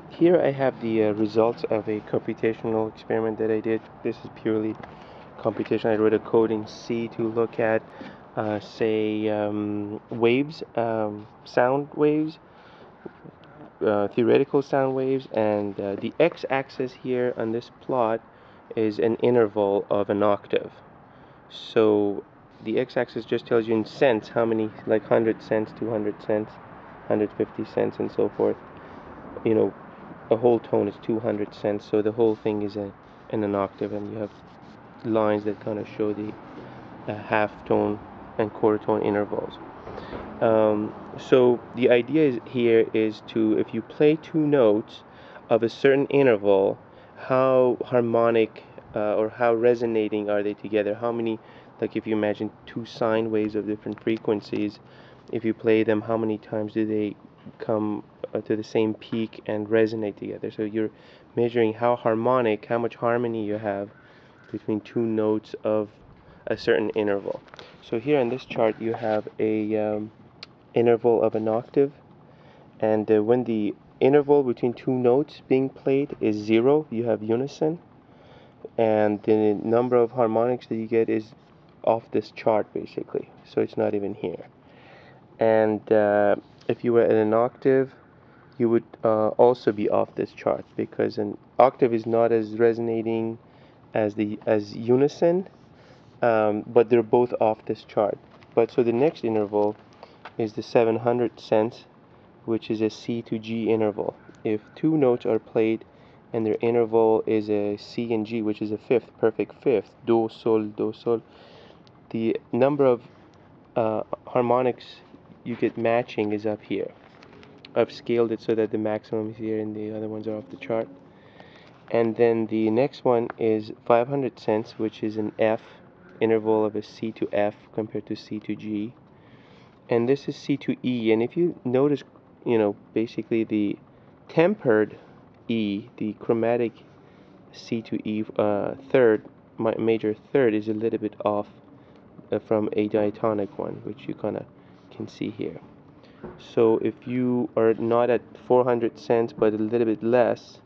Here I have the results of a computational experiment that I did. This is purely computation. I wrote a code in C to look at, say, waves, sound waves, theoretical sound waves, and the x-axis here on this plot is an interval of an octave. So the x-axis just tells you in cents how many, like 100 cents, 200 cents, 150 cents, and so forth. You know, a whole tone is 200 cents, so the whole thing is in an octave, and you have lines that kind of show the half tone and quarter tone intervals. So the idea here is to, if you play two notes of a certain interval, how harmonic or how resonating are they together? How many, like if you imagine two sine waves of different frequencies, if you play them, how many times do they come to the same peak and resonate together? So you're measuring how harmonic, how much harmony you have between two notes of a certain interval. So here in this chart you have a interval of an octave, and when the interval between two notes being played is 0, you have unison, and the number of harmonics that you get is off this chart basically, so it's not even here. And if you were at an octave, you would also be off this chart, because an octave is not as resonating as unison, but they're both off this chart. But so the next interval is the 700 cents, which is a C to G interval. If two notes are played and their interval is a C and G, which is a fifth, perfect fifth, do, sol, the number of harmonics you get matching is up here. I've scaled it so that the maximum is here and the other ones are off the chart. And then the next one is 500 cents, which is an F interval of a C to F compared to C to G. And this is C to E. And if you notice, basically the tempered E, the chromatic C to E third, major third, is a little bit off from a diatonic one, which you kind of can see here. So if you are not at 400 cents but a little bit less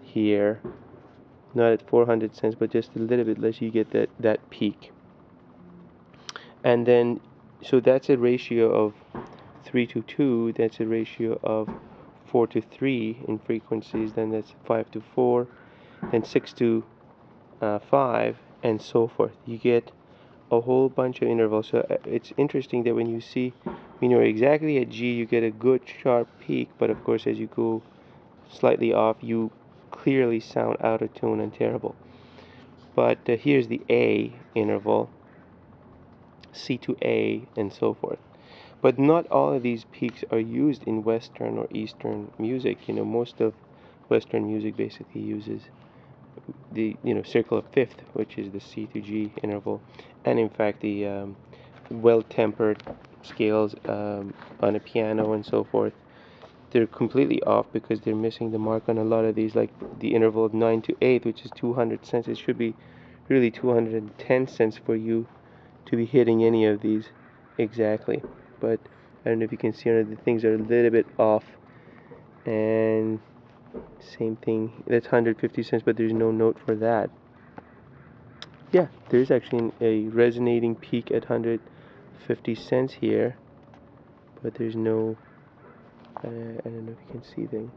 here, not at 400 cents but just a little bit less, you get that peak. And then so that's a ratio of 3 to 2, that's a ratio of 4 to 3 in frequencies, then that's 5 to 4, then 6 to 5, and so forth. You get a whole bunch of intervals. So it's interesting that when you're exactly at G, you get a good sharp peak, but of course as you go slightly off, you clearly sound out of tune and terrible. But here's the A interval, C to A, and so forth. But not all of these peaks are used in Western or Eastern music. Most of Western music basically uses the circle of fifth, which is the C to G interval, and in fact the well-tempered scales on a piano and so forth, they're completely off because they're missing the mark on a lot of these, like the interval of 9 to 8, which is 200 cents. It should be really 210 cents for you to be hitting any of these exactly. But I don't know if you can see, the things are a little bit off. And same thing, that's 150 cents, but there's no note for that. Yeah, there's actually a resonating peak at 150 cents here, but there's no, I don't know if you can see things,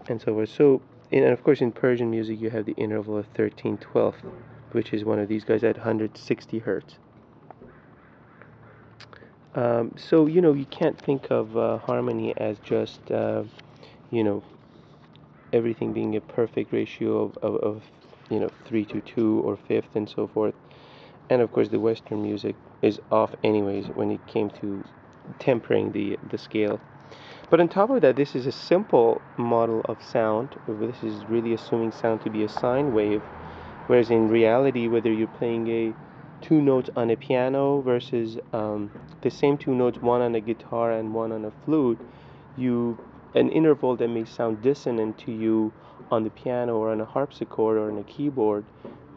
and so forth. So, and of course in Persian music you have the interval of 13/12, which is one of these guys at 160 hertz. So, you can't think of harmony as just, everything being a perfect ratio of 3 to 2 or fifth and so forth. And of course the Western music is off anyways when it came to tempering the scale. But on top of that, this is a simple model of sound. This is really assuming sound to be a sine wave, whereas in reality, whether you're playing two notes on a piano versus the same two notes, one on a guitar and one on a flute, an interval that may sound dissonant to you on the piano or on a harpsichord or on a keyboard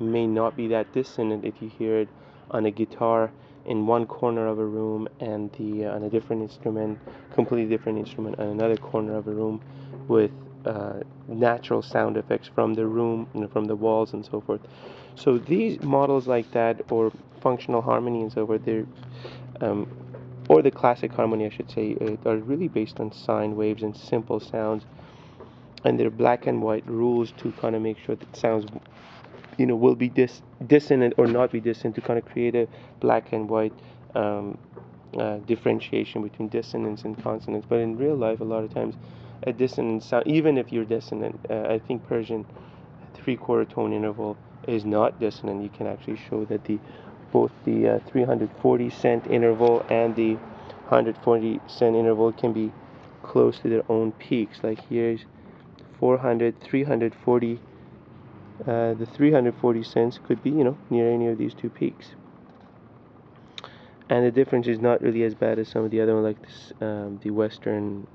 may not be that dissonant if you hear it on a guitar in one corner of a room, and on a different instrument, completely different instrument, on another corner of a room, with natural sound effects from the room, from the walls and so forth. So these models like that, or functional harmony and so forth, um, or the classic harmony, I should say, are really based on sine waves and simple sounds, and they're black and white rules to kind of make sure that sounds, will be dissonant or not be dissonant, to kind of create a black and white um, differentiation between dissonance and consonance. But in real life, a lot of times, a dissonant sound, even if you're dissonant, I think Persian three-quarter tone interval is not dissonant. You can actually show that both the 340 cent interval and the 140 cent interval can be close to their own peaks. Like here's 340. The 340 cents could be, near any of these two peaks. And the difference is not really as bad as some of the other ones, like this, the Western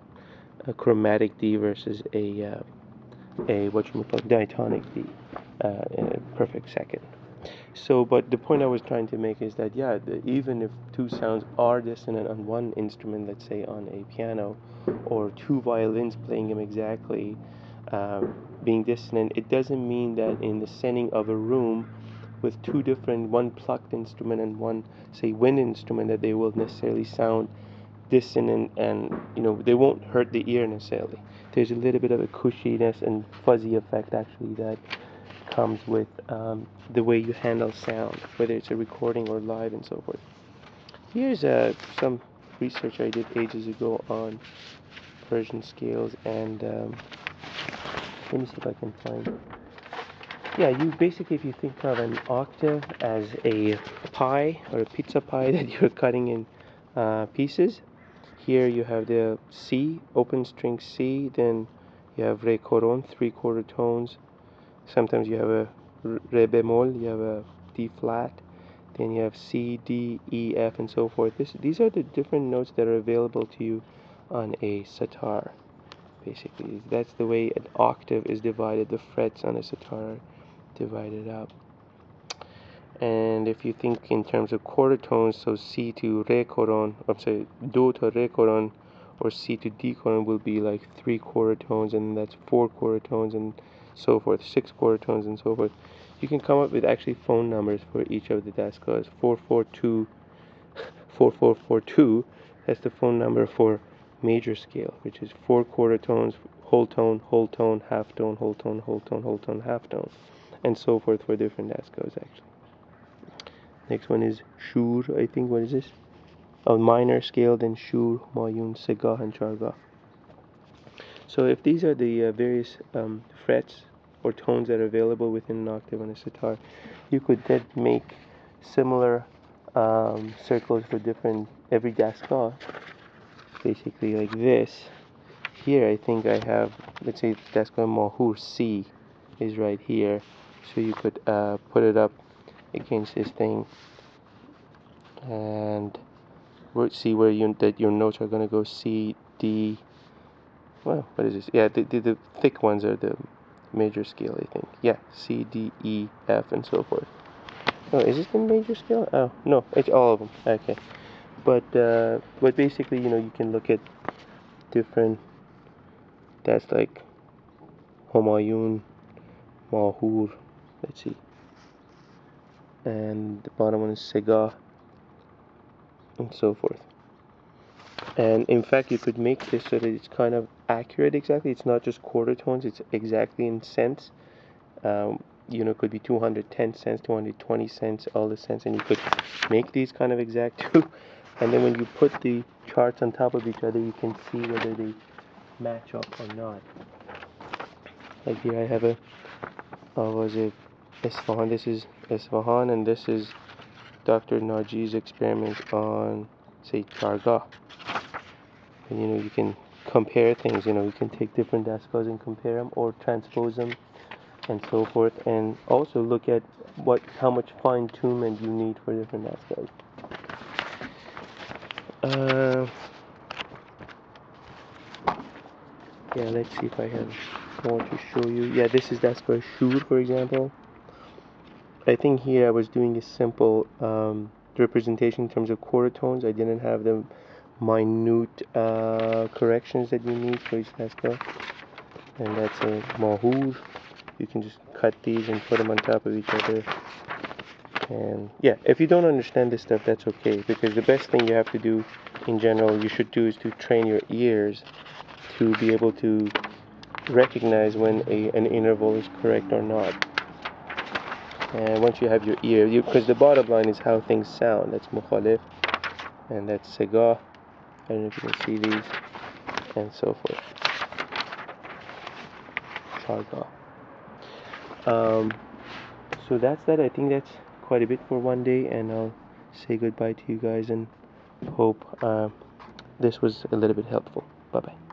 chromatic D versus a diatonic D, in a perfect second. So, but the point I was trying to make is that, yeah, even if two sounds are dissonant on one instrument, let's say on a piano, or two violins playing them exactly, being dissonant, it doesn't mean that in the setting of a room with two different, one plucked instrument and one, say, wind instrument, that they will necessarily sound dissonant, and they won't hurt the ear necessarily. There's a little bit of a cushiness and fuzzy effect actually that comes with the way you handle sound, whether it's a recording or live and so forth. Here's some research I did ages ago on Persian scales, and let me see if I can find. Yeah, you basically, if you think of an octave as a pie or a pizza pie that you're cutting in pieces, here you have the C, open string C, then you have re coron, three-quarter tones. Sometimes you have a re bemol, you have a D flat, then you have C, D, E, F, and so forth. These are the different notes that are available to you on a sitar. Basically, that's the way an octave is divided. The frets on a sitar are divided up. And if you think in terms of quarter tones, so C to re coron, I'm sorry, do to re coron, or C to D coron will be like three-quarter tones, and that's four-quarter tones, and so forth, six-quarter tones, and so forth. You can come up with actually phone numbers for each of the daskas. 442 4442. That's the phone number for major scale, which is four-quarter tones, whole tone, half tone, whole tone, whole tone, whole tone, half tone, and so forth for different daskas actually. Next one is shur, I think. What is this? A minor scale, then shur, mayun, segah, and chargah. So if these are the various frets or tones that are available within an octave on a sitar, you could then make similar circles for every dastgah, basically like this. Here I think I have, let's say dastgah mahur C is right here, so you could put it up against this thing and see where your notes are going to go. C, D, well, what is this? Yeah, the thick ones are the major scale, I think. Yeah, C, D, E, F, and so forth. Oh, is this the major scale? Oh, no, it's all of them. Okay. But basically, you can look at different, that's like Homayun, Mahur, let's see. And the bottom one is Segah, and so forth. And in fact, you could make this so that it's kind of accurate exactly. It's not just quarter tones, it's exactly in cents. It could be 210 cents, 220 cents, all the cents, and you could make these kind of exact too. And then when you put the charts on top of each other, you can see whether they match up or not. Like here I have was it Isfahan? This is Isfahan, and this is Dr. Naji's experiments on, say, chargah. And you can compare things. You can take different dasgahs and compare them, or transpose them, and so forth, and also look at how much fine-tunement you need for different dasgahs. Yeah, let's see if I have more to show you. Yeah, this is dasgah shur, for example. I think here I was doing a simple representation in terms of quarter tones. I didn't have the minute corrections that you need for each tasker. And that's a mahur. You can just cut these and put them on top of each other. And yeah, if you don't understand this stuff, that's okay, because the best thing you have to do in general, you should do, is to train your ears to be able to recognize when an interval is correct or not. And once you have your ear, because the bottom line is how things sound. That's mukhalif, and that's segah. I don't know if you can see these, and so forth. Charga. So that's that. I think that's quite a bit for one day, and I'll say goodbye to you guys and hope this was a little bit helpful. Bye bye.